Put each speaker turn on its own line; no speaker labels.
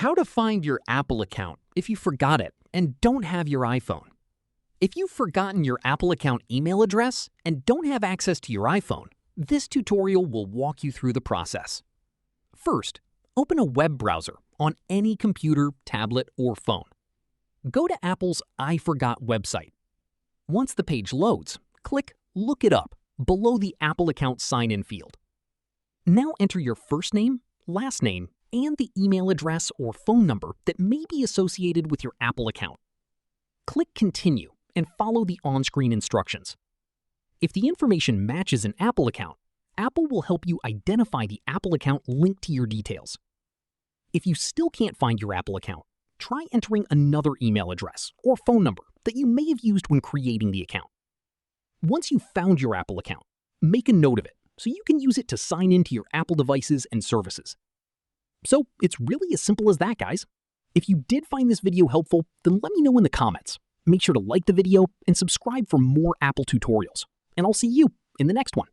How to find your Apple account if you forgot it and don't have your iPhone. If you've forgotten your Apple account email address and don't have access to your iPhone, this tutorial will walk you through the process. First, open a web browser on any computer, tablet, or phone. Go to Apple's I Forgot website. Once the page loads, click Look It Up below the Apple account sign-in field. Now enter your first name, last name, and the email address or phone number that may be associated with your Apple account. Click Continue and follow the on-screen instructions. If the information matches an Apple account, Apple will help you identify the Apple account linked to your details. If you still can't find your Apple account, try entering another email address or phone number that you may have used when creating the account. Once you've found your Apple account, make a note of it so you can use it to sign into your Apple devices and services. So it's really as simple as that, guys. If you did find this video helpful, then let me know in the comments. Make sure to like the video and subscribe for more Apple tutorials. And I'll see you in the next one.